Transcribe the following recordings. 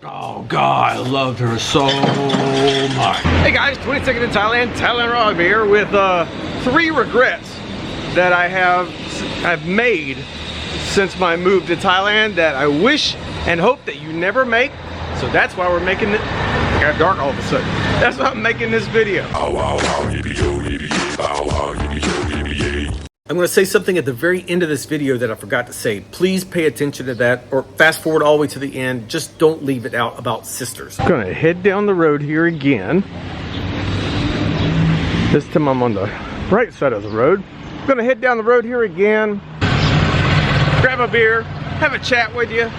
Oh God, I loved her so much. Hey guys, 22nd in Thailand Rob here with 3 regrets that I've made since my move to Thailand that I wish and hope that you never make. So that's why we're making it. It got dark all of a sudden. That's why I'm making this video. I'm going to say something at the very end of this video that I forgot to say. Please pay attention to that, or fast forward all the way to the end. Just don't leave it out about sisters. I'm going to head down the road here again. This time I'm on the right side of the road. I'm going to head down the road here again. Grab a beer, have a chat with you.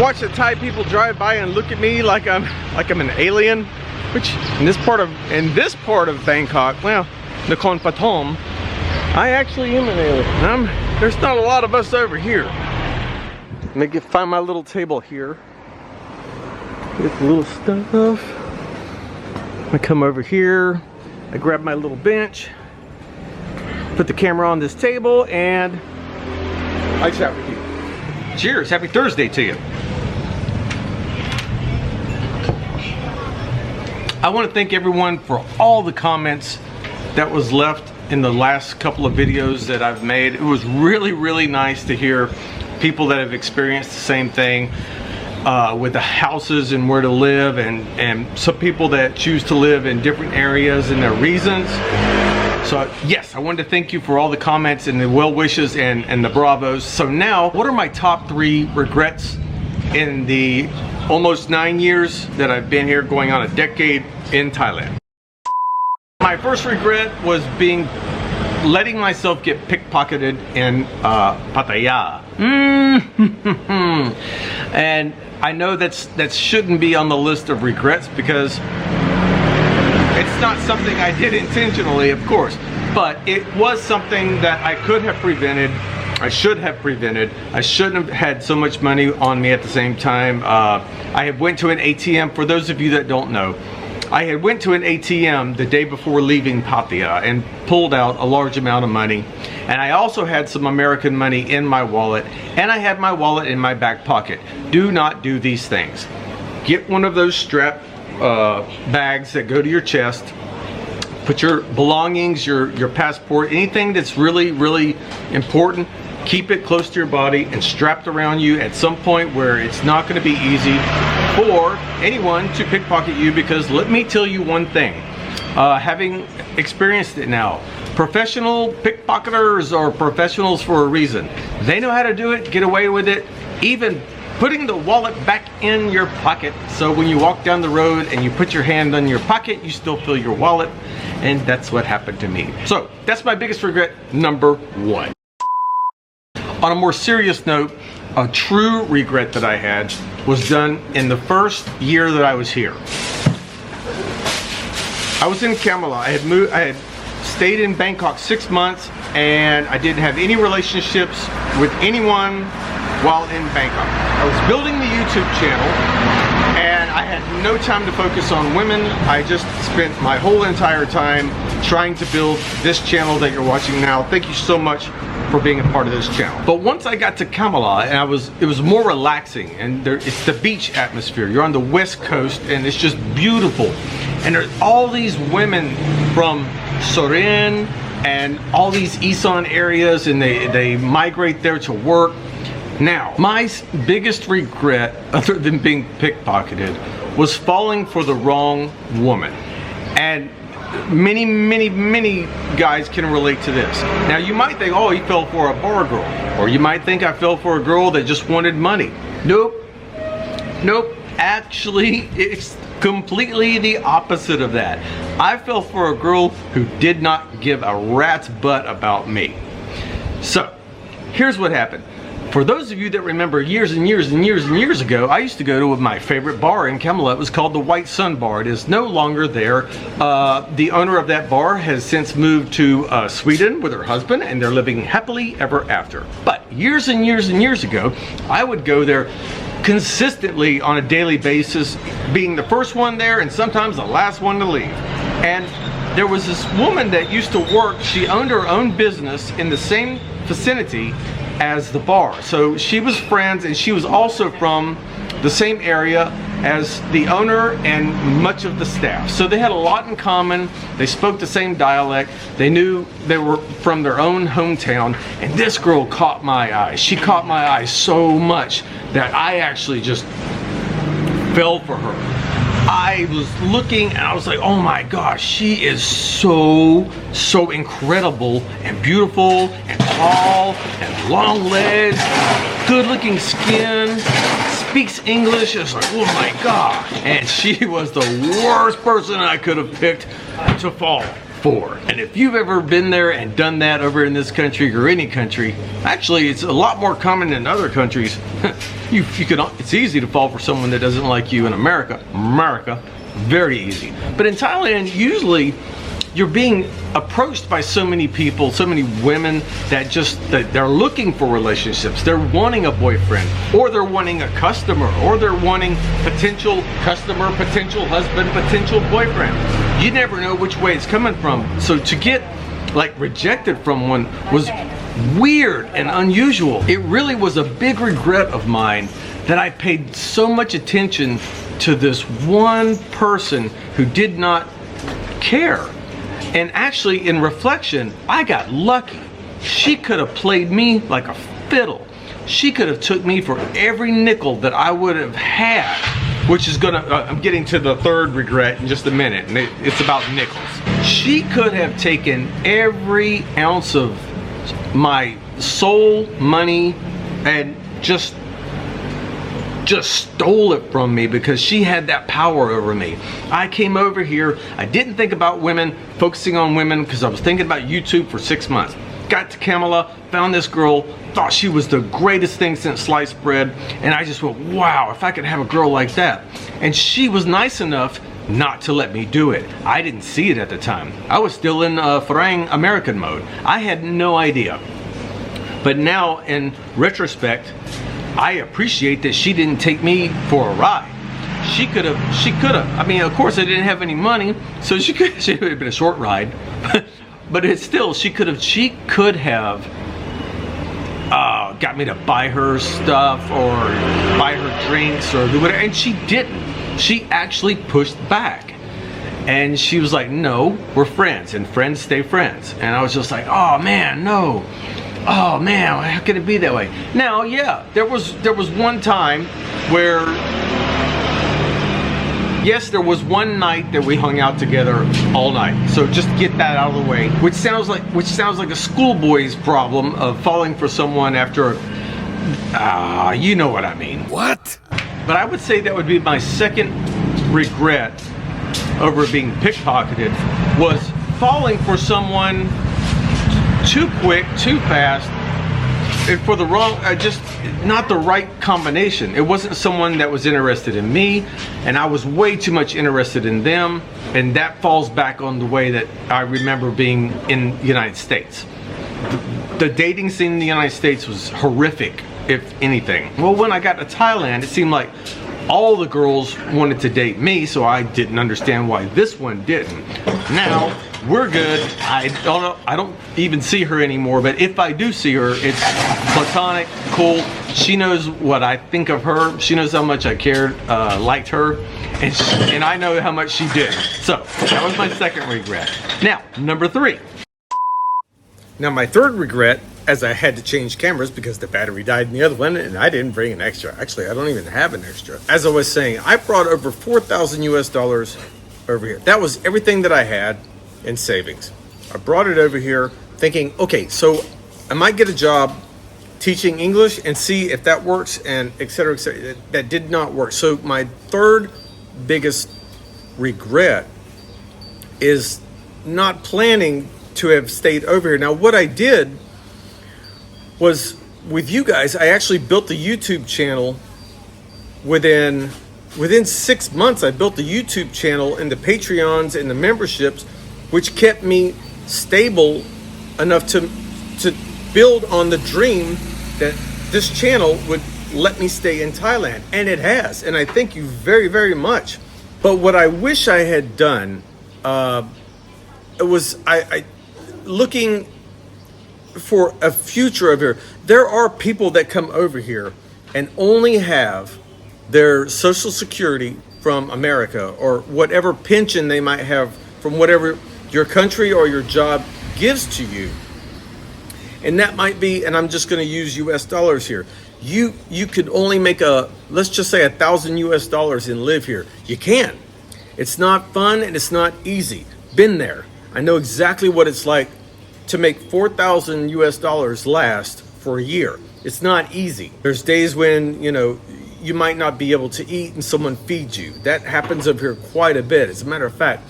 Watch the Thai people drive by and look at me like I'm an alien. Which in this part of Bangkok, well, Nakhon Pathom, I actually am an alien. There's not a lot of us over here. Let me find my little table here. Get the little stuff. I come over here. I grab my little bench. Put the camera on this table and I chat with you. Cheers. Happy Thursday to you. I want to thank everyone for all the comments that was left in the last couple of videos that I've made. It was really, really nice to hear people that have experienced the same thing with the houses and where to live, and some people that choose to live in different areas and their reasons. So yes, I wanted to thank you for all the comments and the well wishes and the bravos. So now, what are my top 3 regrets in the almost 9 years that I've been here, going on a decade in Thailand? My first regret was letting myself get pickpocketed in Pattaya. And I know that shouldn't be on the list of regrets because it's not something I did intentionally, of course, but it was something that I could have prevented. I should have prevented. I shouldn't have had so much money on me at the same time. I had went to an ATM. For those of you that don't know, I had went to an ATM the day before leaving Pattaya and pulled out a large amount of money. And I also had some American money in my wallet, and I had my wallet in my back pocket. Do not do these things. Get one of those strap bags that go to your chest. Put your belongings, your passport, anything that's really, really important, keep it close to your body and strapped around you at some point where it's not going to be easy for anyone to pickpocket you, because let me tell you one thing, having experienced it now, professional pickpocketers are professionals for a reason. They know how to do it, get away with it, even putting the wallet back in your pocket, so when you walk down the road and you put your hand on your pocket, you still feel your wallet, and that's what happened to me. So that's my biggest regret, number 1. On a more serious note, a true regret that I had was done in the first year that I was here. I was in Kamala. I had stayed in Bangkok 6 months, and I didn't have any relationships with anyone while in Bangkok. I was building the YouTube channel, and I had no time to focus on women. I just spent my whole entire time trying to build this channel that you're watching now. Thank you so much for being a part of this channel. But once I got to Kamala, and it was more relaxing, and it's the beach atmosphere. You're on the west coast, and it's just beautiful. And there's all these women from Sorin and all these Isan areas, and they migrate there to work. Now, my biggest regret, other than being pickpocketed, was falling for the wrong woman. And many guys can relate to this. Now, you might think, oh, he fell for a bar girl. Or you might think I fell for a girl that just wanted money. Nope. Nope. Actually, it's completely the opposite of that. I fell for a girl who did not give a rat's butt about me. So, here's what happened. For those of you that remember years and years ago, I used to go to my favorite bar in Kamala. It was called the White Sun Bar. It is no longer there. The owner of that bar has since moved to Sweden with her husband, and they're living happily ever after. But years and years ago, I would go there consistently on a daily basis, being the first one there and sometimes the last one to leave. And there was this woman that used to work. She owned her own business in the same vicinity as the bar. So she was friends, and she was also from the same area as the owner and much of the staff. So they had a lot in common. They spoke the same dialect. They knew they were from their own hometown. And this girl caught my eye. She caught my eye so much that I actually just fell for her. I was looking and I was like, oh my gosh, she is so incredible and beautiful and tall and long legs, good looking skin, speaks English. It's like, oh my god. And she was the worst person I could have picked to fall for. And if you've ever been there and done that over in this country or any country, actually it's a lot more common in other countries. It's easy to fall for someone that doesn't like you in America, very easy. But in Thailand, usually you're being approached by so many people, so many women that they're looking for relationships. They're wanting a boyfriend, or they're wanting a customer, or they're wanting potential customer, potential husband, potential boyfriend. You never know which way it's coming from. So to get like rejected from one was weird and unusual. It really was a big regret of mine that I paid so much attention to this one person who did not care. And actually, in reflection, I got lucky. She could have played me like a fiddle. She could have took me for every nickel that I would have had, which is gonna, I'm getting to the third regret in just a minute, and it's about nickels. She could have taken every ounce of my soul, money, and just stole it from me because she had that power over me. I came over here, I didn't think about women, focusing on women, because I was thinking about YouTube for 6 months. Got to Kamala, found this girl, thought she was the greatest thing since sliced bread, and I just went, wow, if I could have a girl like that. And she was nice enough not to let me do it. I didn't see it at the time. I was still in Farang American mode. I had no idea. But now, in retrospect, I appreciate that she didn't take me for a ride. She could have. I mean, of course, I didn't have any money, so she would have been a short ride. But it's still, she could have got me to buy her stuff or buy her drinks or do whatever, and she didn't. She actually pushed back. And she was like, no, we're friends, and friends stay friends. And I was just like, oh man, no. Oh man, how can it be that way? Now, yeah, there was one time where, yes, there was one night that we hung out together all night. So just get that out of the way. Which sounds like a schoolboy's problem of falling for someone after, you know what I mean. What? But I would say that would be my second regret over being pickpocketed, was falling for someone too quick, too fast, and for the wrong, just not the right combination. It wasn't someone that was interested in me, and I was way too much interested in them, and that falls back on the way that I remember being in the United States. The dating scene in the United States was horrific, if anything. Well, when I got to Thailand, it seemed like all the girls wanted to date me, so I didn't understand why this one didn't. Now, we're good. I don't even see her anymore, but if I do see her, it's platonic, cool. She knows what I think of her. She knows how much I cared, liked her, and I know how much she did. So, that was my second regret. Now, number 3. Now, my third regret, as I had to change cameras because the battery died in the other one, and I didn't bring an extra. Actually, I don't even have an extra. As I was saying, I brought over $4,000 US over here. That was everything that I had in savings. I brought it over here thinking, okay, so I might get a job teaching English and see if that works, and et cetera, et cetera. That did not work. So my third biggest regret is not planning to have stayed over here. Now, what I did was, with you guys, I actually built the YouTube channel within 6 months. I built the YouTube channel and the Patreons and the memberships, which kept me stable enough to build on the dream that this channel would let me stay in Thailand. And it has, and I thank you very, very much. But what I wish I had done, it was I looking for a future over here. There are people that come over here and only have their Social Security from America, or whatever pension they might have from whatever your country or your job gives to you. And that might be, and I'm just going to use US dollars here. You could only make let's just say $1,000 US and live here. You can't. It's not fun and it's not easy. Been there. I know exactly what it's like to make $4,000 US last for a year. It's not easy. There's days when, you might not be able to eat and someone feeds you. That happens up here quite a bit. As a matter of fact,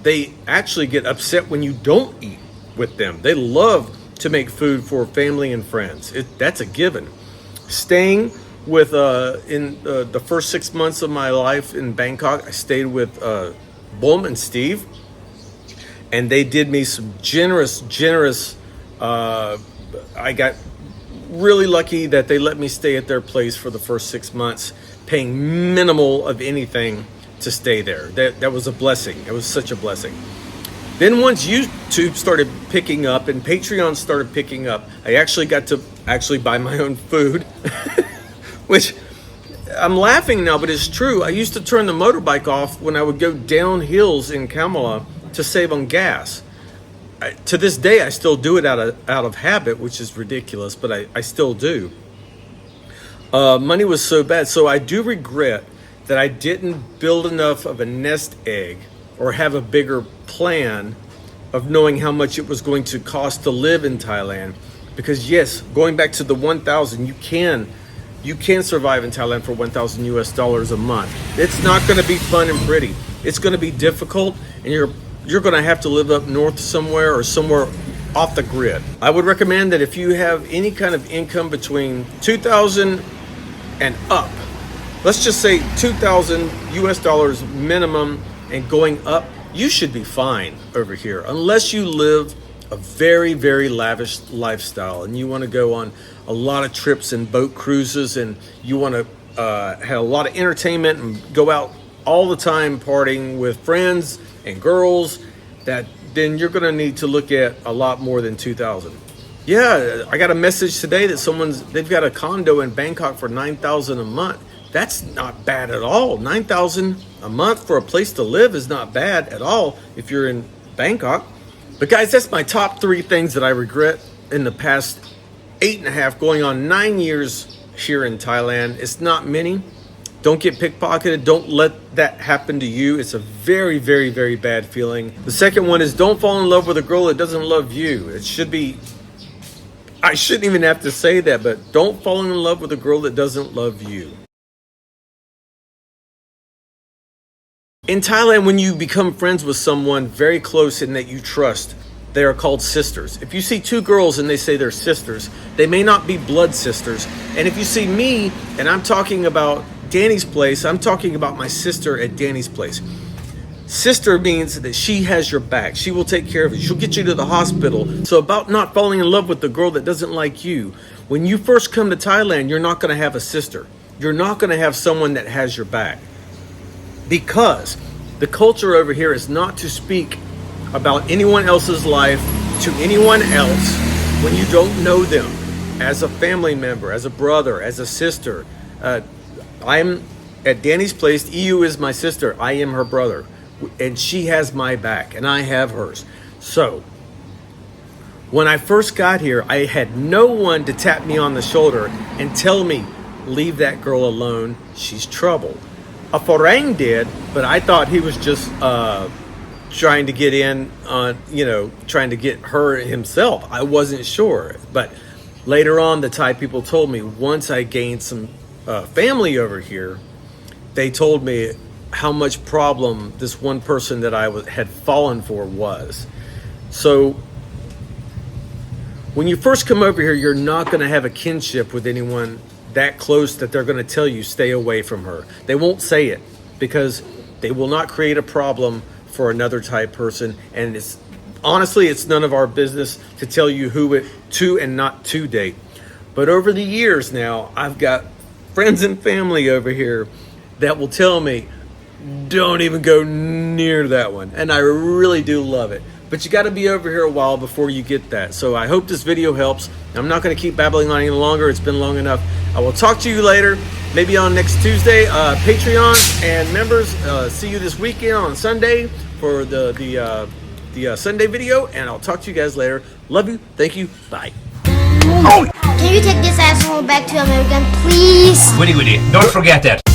they actually get upset when you don't eat with them. They love to make food for family and friends. That's a given. Staying with, in the first 6 months of my life in Bangkok, I stayed with Bom and Steve, and they did me some generous, I got really lucky that they let me stay at their place for the first 6 months, paying minimal of anything to stay there. That was a blessing. It was such a blessing. Then once YouTube started picking up and Patreon started picking up, I actually got to buy my own food, which I'm laughing now, but it's true. I used to turn the motorbike off when I would go down hills in Kamala to save on gas. To this day, I still do it out of habit, which is ridiculous, but I still do. Money was so bad, so I do regret that I didn't build enough of a nest egg or have a bigger plan of knowing how much it was going to cost to live in Thailand. Because yes, going back to the 1,000, you can survive in Thailand for $1,000 US a month. It's not going to be fun and pretty. It's going to be difficult, and you're going to have to live up north somewhere or somewhere off the grid. I would recommend that if you have any kind of income between 2,000 and up, let's just say 2,000 US minimum and going up, you should be fine over here, unless you live a very, very lavish lifestyle and you want to go on a lot of trips and boat cruises, and you want to have a lot of entertainment and go out all the time partying with friends and girls, then you're going to need to look at a lot more than 2,000. Yeah, I got a message today that they've got a condo in Bangkok for 9,000 a month. That's not bad at all. 9,000 a month for a place to live is not bad at all if you're in Bangkok. But guys, that's my top 3 things that I regret in the past 8.5, going on 9 years here in Thailand. It's not many. Don't get pickpocketed. Don't let that happen to you. It's a very, very, very bad feeling. The second one is don't fall in love with a girl that doesn't love you. It should be, I shouldn't even have to say that, but don't fall in love with a girl that doesn't love you. In Thailand, when you become friends with someone very close and that you trust, they are called sisters. If you see 2 girls and they say they're sisters, they may not be blood sisters. And if you see me and I'm talking about Danny's place, I'm talking about my sister at Danny's place. Sister means that she has your back. She will take care of you. She'll get you to the hospital. So about not falling in love with the girl that doesn't like you. When you first come to Thailand, you're not going to have a sister. You're not going to have someone that has your back. Because the culture over here is not to speak about anyone else's life to anyone else when you don't know them, as a family member, as a brother, as a sister. I'm at Danny's place. EU is my sister. I am her brother, and she has my back and I have hers. So when I first got here, I had no one to tap me on the shoulder and tell me, leave that girl alone, she's trouble. A Farang did, but I thought he was just trying to get in on, trying to get her himself. I wasn't sure. But later on, the Thai people told me, once I gained some family over here, they told me how much problem this one person that I had fallen for was. So when you first come over here, you're not going to have a kinship with anyone that close that they're going to tell you stay away from her. They won't say it because they will not create a problem for another type person, and it's none of our business to tell you who to and not to date. But over the years now, I've got friends and family over here that will tell me, don't even go near that one, and I really do love it. but you got to be over here a while before you get that. So I hope this video helps. I'm not going to keep babbling on any longer. It's been long enough. I will talk to you later, maybe on next Tuesday. Patreon and members, see you this weekend on Sunday for the Sunday video, and I'll talk to you guys later. Love you. Thank you. Bye. Oh. Can you take this asshole back to America, please? Woody, don't forget that.